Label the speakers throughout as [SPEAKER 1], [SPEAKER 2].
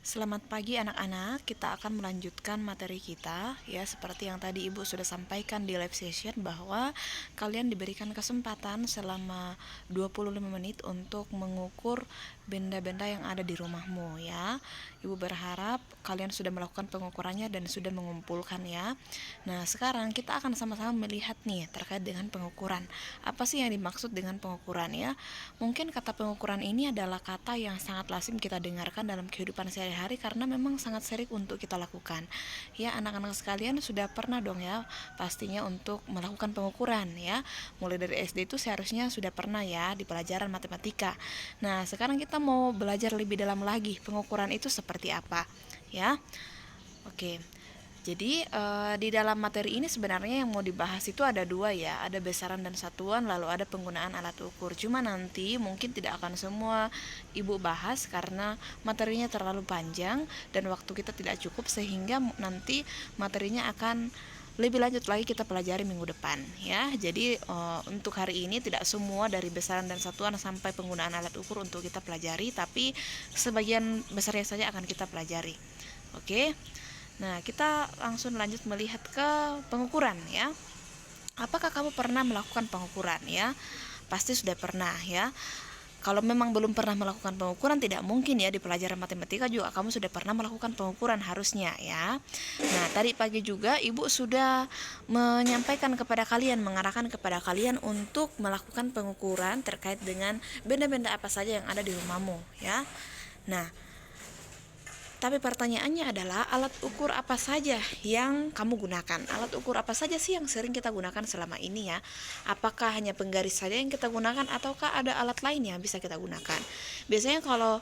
[SPEAKER 1] Selamat pagi anak-anak, kita akan melanjutkan materi kita ya, seperti yang tadi Ibu sudah sampaikan di live session bahwa kalian diberikan kesempatan selama 25 menit untuk mengukur benda-benda yang ada di rumahmu ya. Ibu berharap kalian sudah melakukan pengukurannya dan sudah mengumpulkan ya. Nah, sekarang kita akan sama-sama melihat nih terkait dengan pengukuran. Apa sih yang dimaksud dengan pengukuran ya? Mungkin kata pengukuran ini adalah kata yang sangat lazim kita dengarkan dalam kehidupan sehari-hari karena memang sangat sering untuk kita lakukan. Ya, anak-anak sekalian sudah pernah dong ya pastinya untuk melakukan pengukuran ya. Mulai dari SD itu seharusnya sudah pernah ya di pelajaran matematika. Nah, sekarang kita mau belajar lebih dalam lagi pengukuran itu seperti apa ya. Oke. Jadi di dalam materi ini sebenarnya yang mau dibahas itu ada dua ya, ada besaran dan satuan, lalu ada penggunaan alat ukur. Cuma nanti mungkin tidak akan semua ibu bahas karena materinya terlalu panjang dan waktu kita tidak cukup, sehingga nanti materinya akan lebih lanjut lagi kita pelajari minggu depan ya. Jadi untuk hari ini tidak semua dari besaran dan satuan sampai penggunaan alat ukur untuk kita pelajari, tapi sebagian besarnya saja akan kita pelajari. Oke. Nah, kita langsung lanjut melihat ke pengukuran ya. Apakah kamu pernah melakukan pengukuran ya? Pasti sudah pernah ya. Kalau memang belum pernah melakukan pengukuran, tidak mungkin ya di pelajaran matematika juga kamu sudah pernah melakukan pengukuran harusnya ya. Nah, tadi pagi juga Ibu sudah menyampaikan kepada kalian, mengarahkan kepada kalian untuk melakukan pengukuran terkait dengan benda-benda apa saja yang ada di rumahmu ya. Nah, tapi pertanyaannya adalah alat ukur apa saja yang kamu gunakan? Alat ukur apa saja sih yang sering kita gunakan selama ini ya? Apakah hanya penggaris saja yang kita gunakan ataukah ada alat lain yang bisa kita gunakan? Biasanya kalau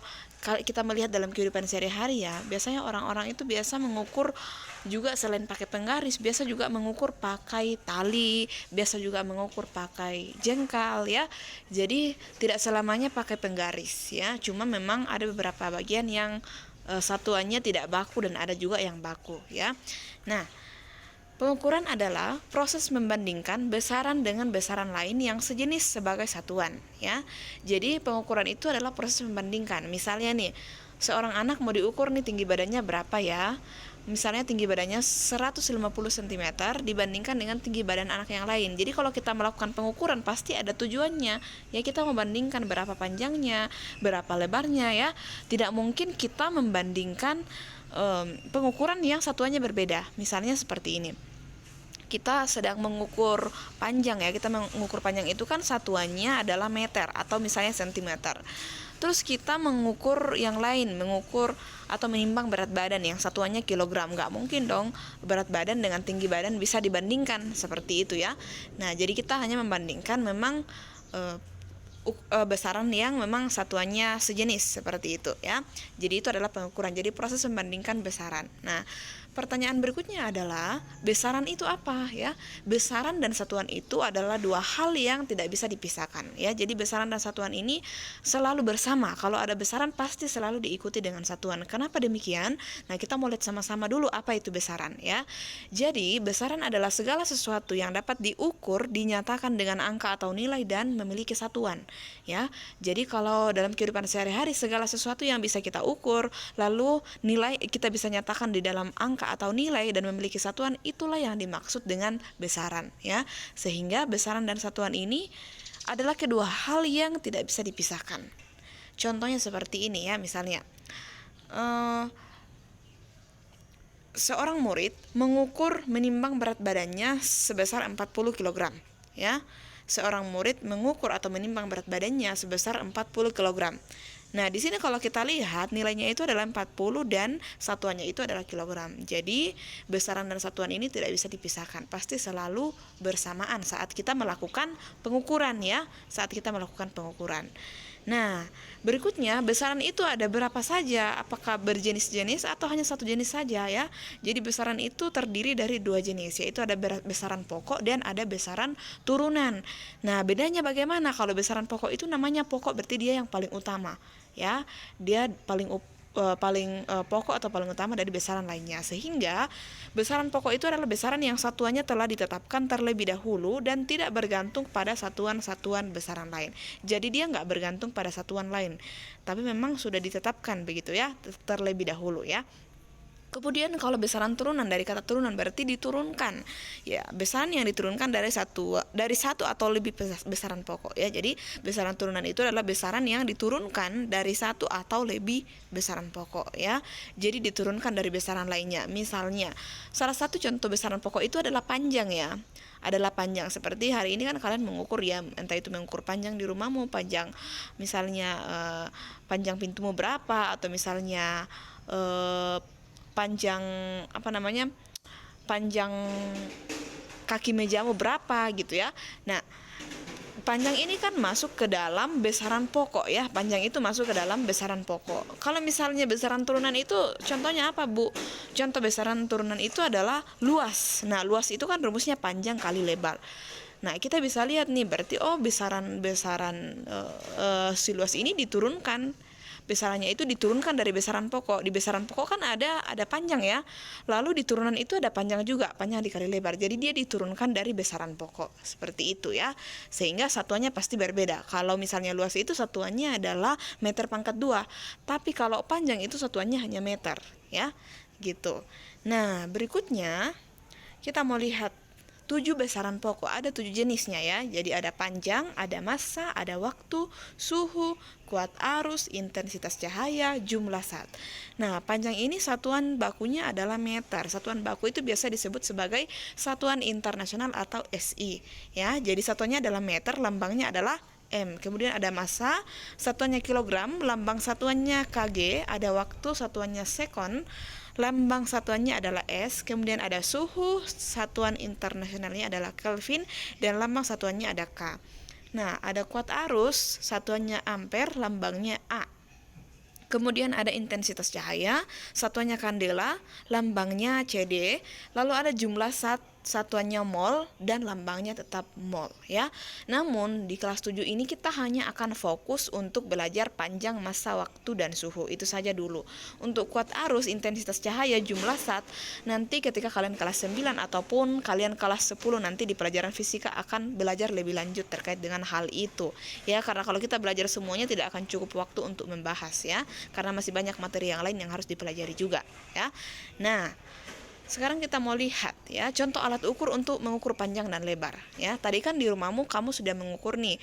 [SPEAKER 1] kita melihat dalam kehidupan sehari-hari ya, biasanya orang-orang itu biasa mengukur juga selain pakai penggaris, biasa juga mengukur pakai tali, biasa juga mengukur pakai jengkal ya. Jadi tidak selamanya pakai penggaris ya. Cuma memang ada beberapa bagian yang satuannya tidak baku dan ada juga yang baku ya. Nah, pengukuran adalah proses membandingkan besaran dengan besaran lain yang sejenis sebagai satuan ya. Jadi pengukuran itu adalah proses membandingkan. Misalnya nih, seorang anak mau diukur nih tinggi badannya berapa ya. Misalnya tinggi badannya 150 cm dibandingkan dengan tinggi badan anak yang lain. Jadi kalau kita melakukan pengukuran pasti ada tujuannya. Ya, kita membandingkan berapa panjangnya, berapa lebarnya ya. Tidak mungkin kita membandingkan pengukuran yang satuannya berbeda. Misalnya seperti ini. Kita sedang mengukur panjang ya, kita mengukur panjang itu kan satuannya adalah meter atau misalnya sentimeter. Terus kita mengukur yang lain, mengukur atau menimbang berat badan yang satuannya kilogram. Nggak mungkin dong berat badan dengan tinggi badan bisa dibandingkan seperti itu ya. Nah, jadi kita hanya membandingkan memang besaran yang memang satuannya sejenis seperti itu ya. Jadi itu adalah pengukuran. Jadi proses membandingkan besaran. Nah, pertanyaan berikutnya adalah besaran itu apa ya? Besaran dan satuan itu adalah dua hal yang tidak bisa dipisahkan ya. Jadi besaran dan satuan ini selalu bersama. Kalau ada besaran pasti selalu diikuti dengan satuan. Kenapa demikian? Nah, kita mau lihat sama-sama dulu apa itu besaran ya. Jadi besaran adalah segala sesuatu yang dapat diukur, dinyatakan dengan angka atau nilai dan memiliki satuan ya. Jadi kalau dalam kehidupan sehari-hari segala sesuatu yang bisa kita ukur, lalu nilai kita bisa nyatakan di dalam angka atau nilai dan memiliki satuan, itulah yang dimaksud dengan besaran ya. Sehingga besaran dan satuan ini adalah kedua hal yang tidak bisa dipisahkan. Contohnya seperti ini ya, misalnya seorang murid mengukur menimbang berat badannya sebesar 40 kg ya. Seorang murid mengukur atau menimbang berat badannya sebesar 40 kg. Nah, di sini kalau kita lihat nilainya itu adalah 40 dan satuannya itu adalah kilogram. Jadi, besaran dan satuan ini tidak bisa dipisahkan. Pasti selalu bersamaan saat kita melakukan pengukuran ya, saat kita melakukan pengukuran. Nah, berikutnya besaran itu ada berapa saja? Apakah berjenis-jenis atau hanya satu jenis saja ya? Jadi besaran itu terdiri dari dua jenis, yaitu ada besaran pokok dan ada besaran turunan. Nah, bedanya bagaimana? Kalau besaran pokok itu namanya pokok berarti dia yang paling utama ya. Dia paling pokok atau paling utama dari besaran lainnya, sehingga besaran pokok itu adalah besaran yang satuannya telah ditetapkan terlebih dahulu dan tidak bergantung pada satuan-satuan besaran lain. Jadi dia nggak bergantung pada satuan lain, tapi memang sudah ditetapkan begitu ya, terlebih dahulu ya. Kemudian kalau besaran turunan, dari kata turunan berarti diturunkan. Ya, besaran yang diturunkan dari satu atau lebih besaran pokok ya. Jadi besaran turunan itu adalah besaran yang diturunkan dari satu atau lebih besaran pokok ya. Jadi diturunkan dari besaran lainnya. Misalnya, salah satu contoh besaran pokok itu adalah panjang ya. Adalah panjang, seperti hari ini kan kalian mengukur ya, entah itu mengukur panjang di rumahmu, panjang misalnya panjang pintumu berapa, atau misalnya panjang panjang kaki mejamu berapa gitu ya. Nah, panjang ini kan masuk ke dalam besaran pokok ya. Panjang itu masuk ke dalam besaran pokok. Kalau misalnya besaran turunan itu contohnya apa, Bu? Contoh besaran turunan itu adalah luas. Nah, luas itu kan rumusnya panjang kali lebar. Nah, kita bisa lihat nih, berarti besaran si luas ini diturunkan. Besarannya itu diturunkan dari besaran pokok. Di besaran pokok kan ada panjang ya. Lalu di turunan itu ada panjang juga, panjang dikali lebar. Jadi dia diturunkan dari besaran pokok. Seperti itu ya. Sehingga satuannya pasti berbeda. Kalau misalnya luas itu satuannya adalah meter pangkat 2. Tapi kalau panjang itu satuannya hanya meter ya. Gitu. Nah, berikutnya kita mau lihat 7 besaran pokok, ada 7 jenisnya ya. Jadi ada panjang, ada massa, ada waktu, suhu, kuat arus, intensitas cahaya, jumlah zat. Nah, panjang ini satuan bakunya adalah meter. Satuan baku itu biasa disebut sebagai satuan internasional atau SI ya. Jadi satuannya adalah meter, lambangnya adalah M. Kemudian ada massa, satuannya kilogram, lambang satuannya kg, ada waktu, satuannya sekon, lambang satuannya adalah S. Kemudian ada suhu, satuan internasionalnya adalah Kelvin, dan lambang satuannya ada K. Nah, ada kuat arus, satuannya ampere, lambangnya A. Kemudian ada intensitas cahaya, satuannya kandela, lambangnya CD. Lalu ada jumlah zat, satuannya mol, dan lambangnya tetap mol ya. Namun di kelas 7 ini kita hanya akan fokus untuk belajar panjang, massa, waktu, dan suhu. Itu saja dulu. Untuk kuat arus, intensitas cahaya, jumlah zat, nanti ketika kalian kelas 9 ataupun kalian kelas 10 nanti di pelajaran fisika akan belajar lebih lanjut terkait dengan hal itu ya. Karena kalau kita belajar semuanya tidak akan cukup waktu untuk membahas ya, karena masih banyak materi yang lain yang harus dipelajari juga ya. Nah, sekarang kita mau lihat ya contoh alat ukur untuk mengukur panjang dan lebar ya. Tadi kan di rumahmu kamu sudah mengukur nih,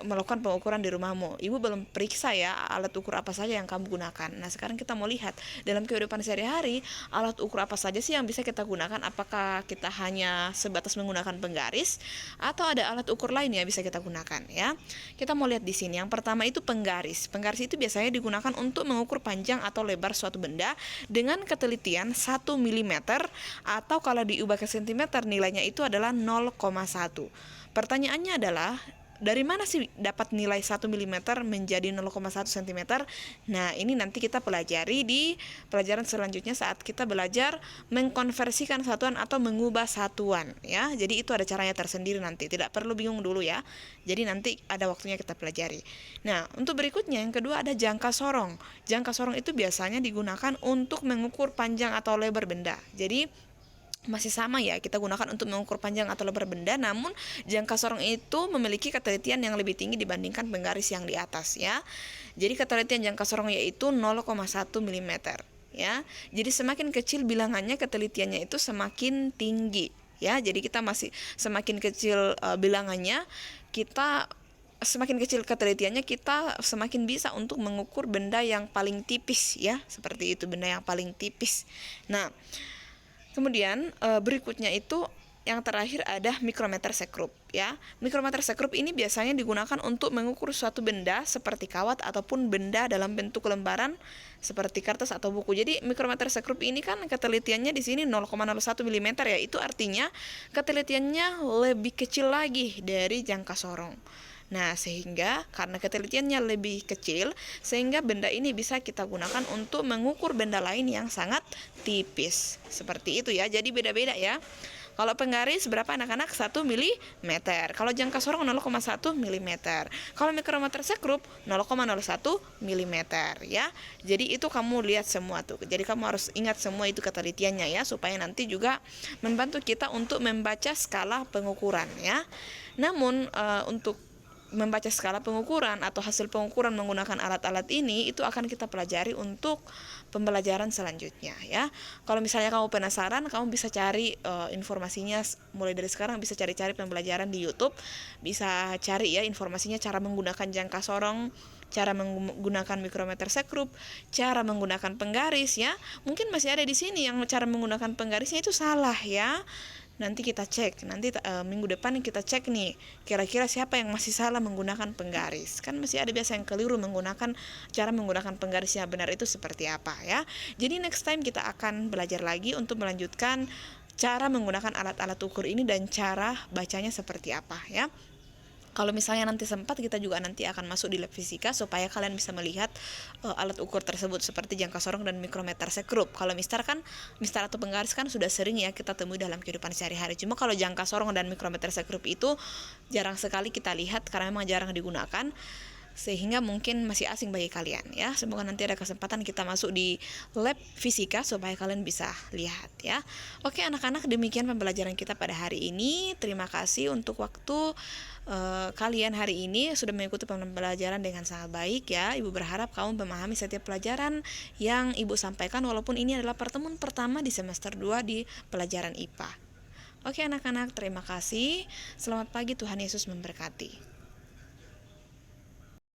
[SPEAKER 1] melakukan pengukuran di rumahmu. Ibu belum periksa ya alat ukur apa saja yang kamu gunakan. Nah, sekarang kita mau lihat dalam kehidupan sehari-hari alat ukur apa saja sih yang bisa kita gunakan. Apakah kita hanya sebatas menggunakan penggaris atau ada alat ukur lain yang bisa kita gunakan ya. Kita mau lihat di sini. Yang pertama itu penggaris. Penggaris itu biasanya digunakan untuk mengukur panjang atau lebar suatu benda dengan ketelitian 1 mm, atau kalau diubah ke cm nilainya itu adalah 0,1. Pertanyaannya adalah, dari mana sih dapat nilai 1 mm menjadi 0,1 cm? Nah, ini nanti kita pelajari di pelajaran selanjutnya saat kita belajar mengkonversikan satuan atau mengubah satuan ya. Jadi itu ada caranya tersendiri nanti, tidak perlu bingung dulu ya. Jadi nanti ada waktunya kita pelajari. Nah, untuk berikutnya yang kedua ada jangka sorong. Jangka sorong itu biasanya digunakan untuk mengukur panjang atau lebar benda. Jadi masih sama ya, kita gunakan untuk mengukur panjang atau lebar benda, namun jangka sorong itu memiliki ketelitian yang lebih tinggi dibandingkan penggaris yang di atas ya. Jadi ketelitian jangka sorong yaitu 0,1 mm ya. Jadi semakin kecil bilangannya, ketelitiannya itu semakin tinggi ya. Jadi kita masih semakin kecil bilangannya, kita semakin kecil ketelitiannya, kita semakin bisa untuk mengukur benda yang paling tipis ya. Seperti itu, benda yang paling tipis. Nah, kemudian berikutnya itu yang terakhir ada mikrometer sekrup ya. Mikrometer sekrup ini biasanya digunakan untuk mengukur suatu benda seperti kawat ataupun benda dalam bentuk lembaran seperti kertas atau buku. Jadi mikrometer sekrup ini kan ketelitiannya di sini 0,01 mm ya. Itu artinya ketelitiannya lebih kecil lagi dari jangka sorong. Nah, sehingga karena ketelitiannya lebih kecil, sehingga benda ini bisa kita gunakan untuk mengukur benda lain yang sangat tipis. Seperti itu ya. Jadi beda-beda ya. Kalau penggaris berapa anak-anak? 1 mm. Kalau jangka sorong 0,1 mm. Kalau mikrometer sekrup 0,01 mm ya. Jadi itu kamu lihat semua tuh. Jadi kamu harus ingat semua itu ketelitiannya ya, supaya nanti juga membantu kita untuk membaca skala pengukuran ya. Namun untuk membaca skala pengukuran atau hasil pengukuran menggunakan alat-alat ini itu akan kita pelajari untuk pembelajaran selanjutnya ya. Kalau misalnya kamu penasaran, kamu bisa cari informasinya mulai dari sekarang, bisa cari-cari pembelajaran di YouTube, bisa cari ya informasinya cara menggunakan jangka sorong, cara menggunakan mikrometer sekrup, cara menggunakan penggaris ya. Mungkin masih ada di sini yang cara menggunakan penggarisnya itu salah ya. Nanti kita cek, nanti minggu depan kita cek nih, kira-kira siapa yang masih salah menggunakan penggaris. Kan masih ada biasa yang keliru menggunakan cara menggunakan penggaris yang benar itu seperti apa ya. Jadi next time kita akan belajar lagi untuk melanjutkan cara menggunakan alat-alat ukur ini dan cara bacanya seperti apa ya. Kalau misalnya nanti sempat, kita juga nanti akan masuk di lab fisika supaya kalian bisa melihat alat ukur tersebut seperti jangka sorong dan mikrometer sekrup. Kalau mistar atau penggaris kan sudah sering ya kita temui dalam kehidupan sehari-hari. Cuma kalau jangka sorong dan mikrometer sekrup itu jarang sekali kita lihat karena memang jarang digunakan, sehingga mungkin masih asing bagi kalian ya. Semoga nanti ada kesempatan kita masuk di lab fisika supaya kalian bisa lihat ya. Oke anak-anak, demikian pembelajaran kita pada hari ini. Terima kasih untuk waktu kalian hari ini sudah mengikuti pembelajaran dengan sangat baik ya. Ibu berharap kamu memahami setiap pelajaran yang Ibu sampaikan, walaupun ini adalah pertemuan pertama di semester 2 di pelajaran IPA. Oke anak-anak, terima kasih. Selamat pagi, Tuhan Yesus memberkati.